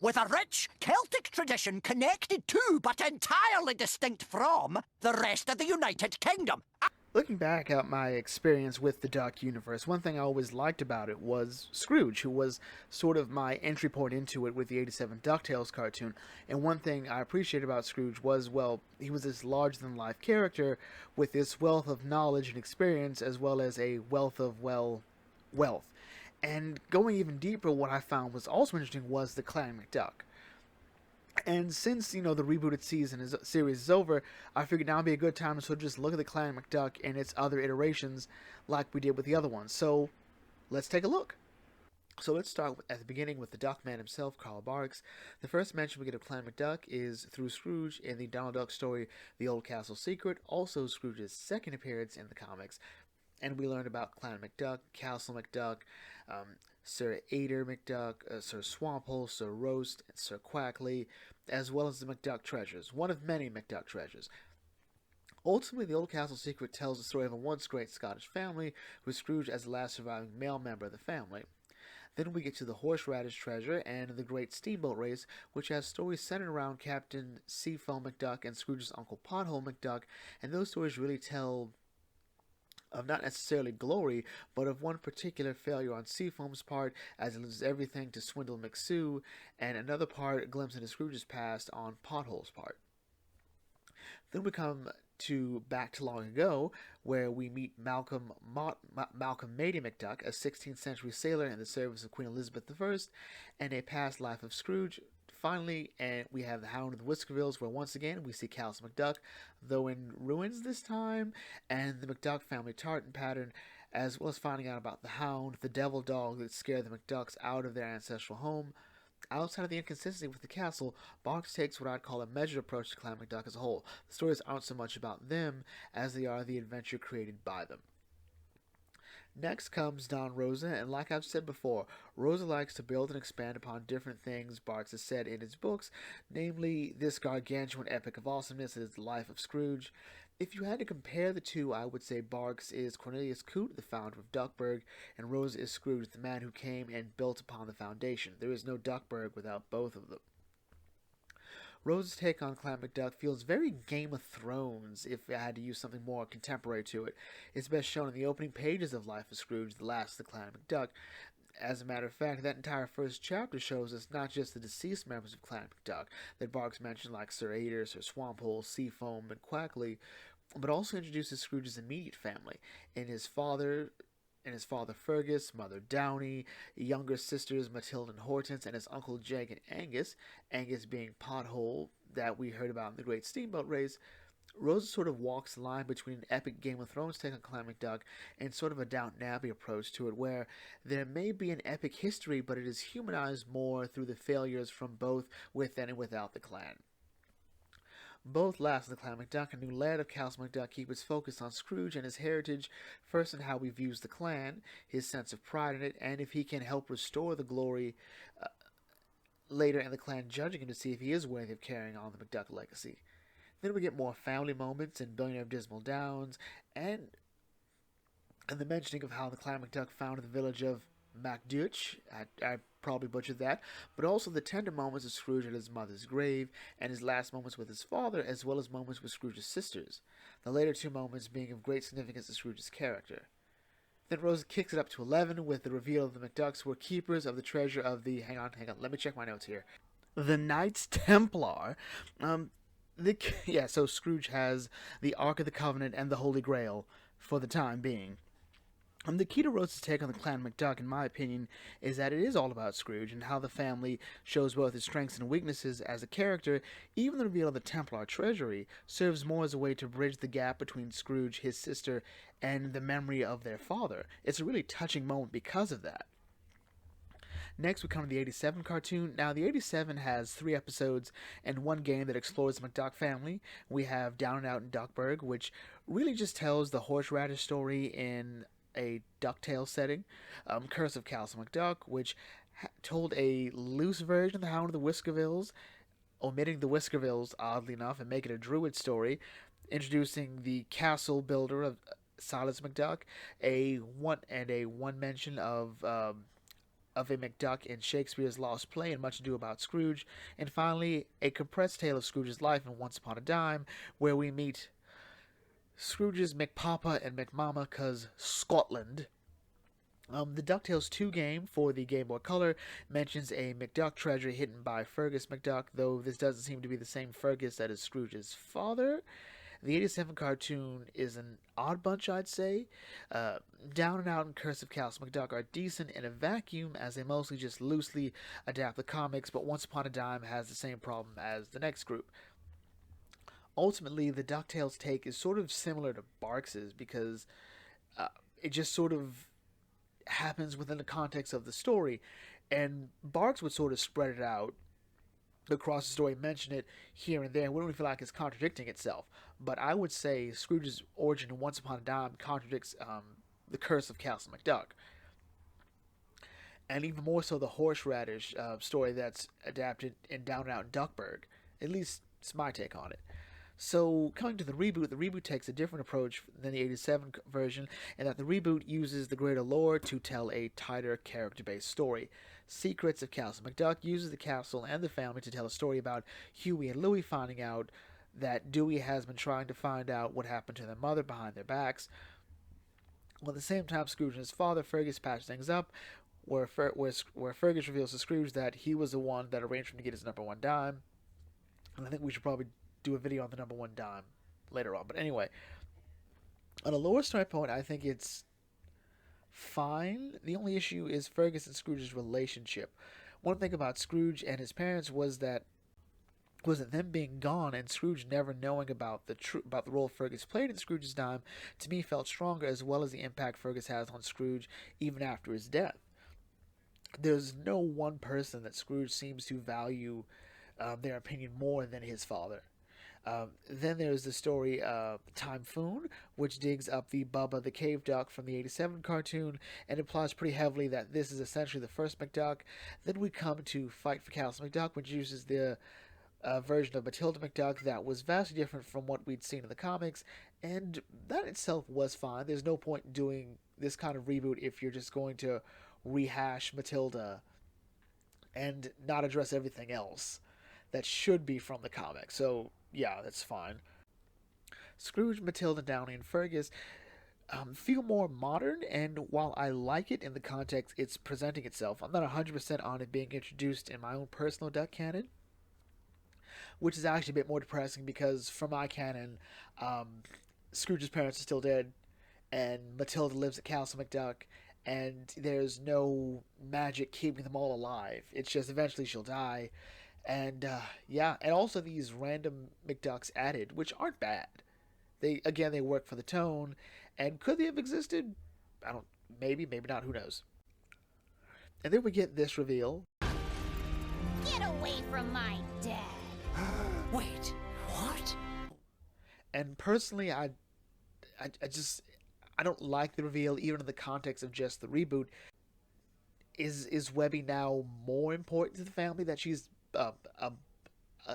with a rich Celtic tradition connected to, but entirely distinct from, the rest of the United Kingdom. Looking back at my experience with the Duck universe, one thing I always liked about it was Scrooge, who was sort of my entry point into it with the '87 Ducktales cartoon. And one thing I appreciated about Scrooge was, well, he was this larger-than-life character with this wealth of knowledge and experience, as well as a wealth of, well, wealth. And going even deeper, what I found was also interesting was the Clan McDuck. And since, the rebooted series is over, I figured now would be a good time to sort of just look at the Clan McDuck and its other iterations like we did with the other ones. So, let's take a look. So let's start at the beginning with the Duckman himself, Carl Barks. The first mention we get of Clan McDuck is through Scrooge in the Donald Duck story, The Old Castle Secret, also Scrooge's second appearance in the comics. And we learned about Clan McDuck, Castle McDuck, Sir Ader McDuck, Sir Swamphole, Sir Roast, and Sir Quackley, as well as the McDuck treasures, one of many McDuck treasures. Ultimately, the Old Castle Secret tells the story of a once great Scottish family, with Scrooge as the last surviving male member of the family. Then we get to the Horseradish Treasure and the Great Steamboat Race, which has stories centered around Captain Seafoam McDuck and Scrooge's uncle Pothole McDuck, and those stories really tell of not necessarily glory, but of one particular failure on Seafoam's part, as he loses everything to Swindle McSue, and another part, a glimpse into Scrooge's past on Pothole's part. Then we come to Back to Long Ago, where we meet Malcolm Mady McDuck, a 16th century sailor in the service of Queen Elizabeth I, and a past life of Scrooge. Finally, and we have the Hound of the Whiskervilles, where once again we see Castle McDuck, though in ruins this time, and the McDuck family tartan pattern, as well as finding out about the Hound, the devil dog that scared the McDucks out of their ancestral home. Outside of the inconsistency with the castle, Barks takes what I'd call a measured approach to Clan McDuck as a whole. The stories aren't so much about them as they are the adventure created by them. Next comes Don Rosa, and like I've said before, Rosa likes to build and expand upon different things Barks has said in his books, namely this gargantuan epic of awesomeness that is the life of Scrooge. If you had to compare the two, I would say Barks is Cornelius Coote, the founder of Duckburg, and Rosa is Scrooge, the man who came and built upon the foundation. There is no Duckburg without both of them. Rose's take on Clan McDuck feels very Game of Thrones, if I had to use something more contemporary to it. It's best shown in the opening pages of Life of Scrooge, the last of the Clan McDuck. As a matter of fact, that entire first chapter shows us not just the deceased members of Clan McDuck that Barks mentioned, like Sir Ader, Sir Swamphole, Seafoam, and Quackley, but also introduces Scrooge's immediate family, and his father Fergus, Mother Downey, younger sisters Matilda and Hortense, and his uncle Jake and Angus, Angus being Pothole that we heard about in the Great Steamboat Race. Rosa sort of walks the line between an epic Game of Thrones take on Clan McDuck and sort of a Downton Abbey approach to it, where there may be an epic history, but it is humanized more through the failures from both within and without the clan. Both Last of the Clan McDuck and New Laird of Castle McDuck keep its focus on Scrooge and his heritage, first in how he views the clan, his sense of pride in it, and if he can help restore the glory later in the clan judging him to see if he is worthy of carrying on the McDuck legacy. Then we get more family moments in Billionaire of Dismal Downs, and the mentioning of how the Clan McDuck founded the village of McDuck. I probably butchered that, but also the tender moments of Scrooge at his mother's grave, and his last moments with his father, as well as moments with Scrooge's sisters, the later two moments being of great significance to Scrooge's character. Then Rosa kicks it up to 11 with the reveal of the McDucks were keepers of the treasure of the, hang on, let me check my notes here, the Knights Templar. So Scrooge has the Ark of the Covenant and the Holy Grail for the time being. The key to Rose's take on the Clan McDuck, in my opinion, is that it is all about Scrooge and how the family shows both his strengths and weaknesses as a character. Even the reveal of the Templar treasury serves more as a way to bridge the gap between Scrooge, his sister, and the memory of their father. It's a really touching moment because of that. Next, we come to the '87 cartoon. Now, the '87 has 3 episodes and one game that explores the McDuck family. We have Down and Out in Duckburg, which really just tells the horseradish story in a Ducktales setting. Curse of Castle McDuck, which told a loose version of the Hound of the Whiskervilles, omitting the Whiskervilles, oddly enough, and making it a druid story, introducing the castle builder of Silas McDuck, a one mention of of a McDuck in Shakespeare's Lost Play and Much Ado About Scrooge, and finally, a compressed tale of Scrooge's life in Once Upon a Dime, where we meet Scrooge's McPapa and McMama, 'cause Scotland. The DuckTales 2 game for the Game Boy Color mentions a McDuck treasure hidden by Fergus McDuck, though this doesn't seem to be the same Fergus that is Scrooge's father. The 87 cartoon is an odd bunch, I'd say. Down and Out and Curse of Castle McDuck are decent in a vacuum, as they mostly just loosely adapt the comics, but Once Upon a Dime has the same problem as the next group. Ultimately, the DuckTales take is sort of similar to Barks's, because it just sort of happens within the context of the story, and Barks would sort of spread it out across the story, mention it here and there. We don't really feel like it's contradicting itself, but I would say Scrooge's origin in Once Upon a Dime contradicts the Curse of Castle McDuck, and even more so the horseradish story that's adapted in Down and Out in Duckburg. At least it's my take on it. So, coming to the reboot takes a different approach than the 87 version, in that the reboot uses the greater lore to tell a tighter character-based story. Secrets of Castle McDuck uses the castle and the family to tell a story about Huey and Louie finding out that Dewey has been trying to find out what happened to their mother behind their backs. While at the same time, Scrooge and his father, Fergus, patch things up, where Fergus reveals to Scrooge that he was the one that arranged for him to get his number one dime. And I think we should probably do a video on the number one dime later on. But anyway, on a lower standpoint, I think it's fine. The only issue is Fergus and Scrooge's relationship. One thing about Scrooge and his parents was that them being gone and Scrooge never knowing about the role Fergus played in Scrooge's dime, to me felt stronger, as well as the impact Fergus has on Scrooge even after his death. There's no one person that Scrooge seems to value their opinion more than his father. Then there's the story Typhoon, which digs up the Bubba the Cave Duck from the 87 cartoon and implies pretty heavily that this is essentially the first McDuck. Then we come to Fight for Castle McDuck, which uses the version of Matilda McDuck that was vastly different from what we'd seen in the comics, and that itself was fine. There's no point in doing this kind of reboot if you're just going to rehash Matilda and not address everything else that should be from the comic. So yeah, that's fine. Scrooge, Matilda, Downey, and Fergus feel more modern, and while I like it in the context it's presenting itself, I'm not 100% on it being introduced in my own personal Duck canon, which is actually a bit more depressing, because from my canon, Scrooge's parents are still dead, and Matilda lives at Castle McDuck, and there's no magic keeping them all alive. It's just eventually she'll die. And yeah, and also these random McDucks added, which aren't bad. They work for the tone, and could they have existed? I don't, maybe not, who knows. And then we get this reveal. Get away from my dad. Wait, what? And personally, I don't like the reveal, even in the context of just the reboot. Is Webby now more important to the family, that she's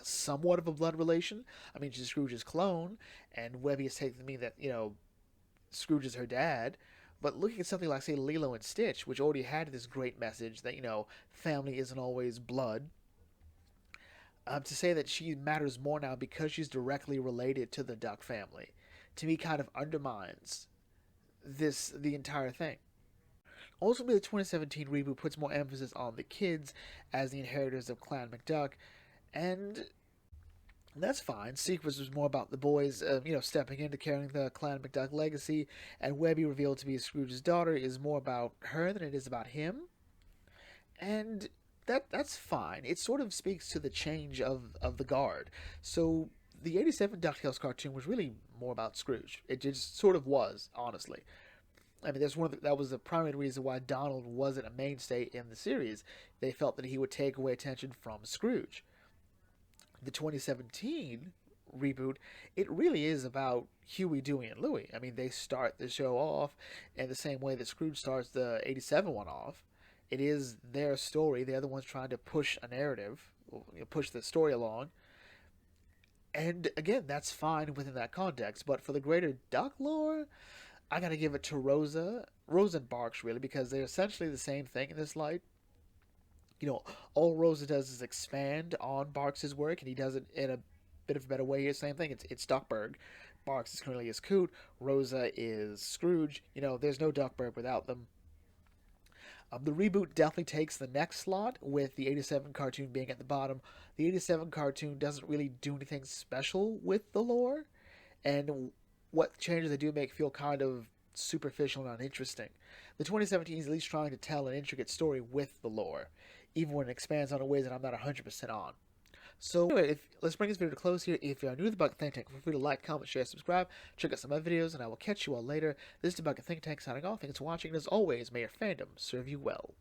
somewhat of a blood relation? I mean, she's Scrooge's clone, and Webby is taking to mean that, Scrooge is her dad. But looking at something like, say, Lilo and Stitch, which already had this great message that, family isn't always blood, to say that she matters more now because she's directly related to the Duck family, to me kind of undermines the entire thing. Ultimately, the 2017 reboot puts more emphasis on the kids as the inheritors of Clan McDuck, and that's fine. Sequence was more about the boys, stepping into carrying the Clan McDuck legacy, and Webby, revealed to be Scrooge's daughter, is more about her than it is about him, and that's fine. It sort of speaks to the change of the guard. So the 87 DuckTales cartoon was really more about Scrooge. It just sort of was, honestly. I mean, that was the primary reason why Donald wasn't a mainstay in the series. They felt that he would take away attention from Scrooge. The 2017 reboot, it really is about Huey, Dewey, and Louie. I mean, they start the show off in the same way that Scrooge starts the 87 one off. It is their story. They're the ones trying to push a narrative, push the story along. And again, that's fine within that context. But for the greater Duck lore, I gotta give it to Rosa and Barks, really, because they're essentially the same thing in this light. all Rosa does is expand on Barks' work, and he does it in a bit of a better way here. Same thing. It's Duckburg. Barks is Cornelius Coote. Rosa is Scrooge. There's no Duckburg without them. The reboot definitely takes the next slot, with the 87 cartoon being at the bottom. The 87 cartoon doesn't really do anything special with the lore, and what changes they do make feel kind of superficial and uninteresting. The 2017 is at least trying to tell an intricate story with the lore, even when it expands on a way that I'm not 100% on. So anyway, let's bring this video to close here. If you are new to the Bucket Think Tank, feel free to like, comment, share, subscribe, check out some other videos, and I will catch you all later. This is the Bucket Think Tank signing off. Thanks for watching, and as always, may your fandom serve you well.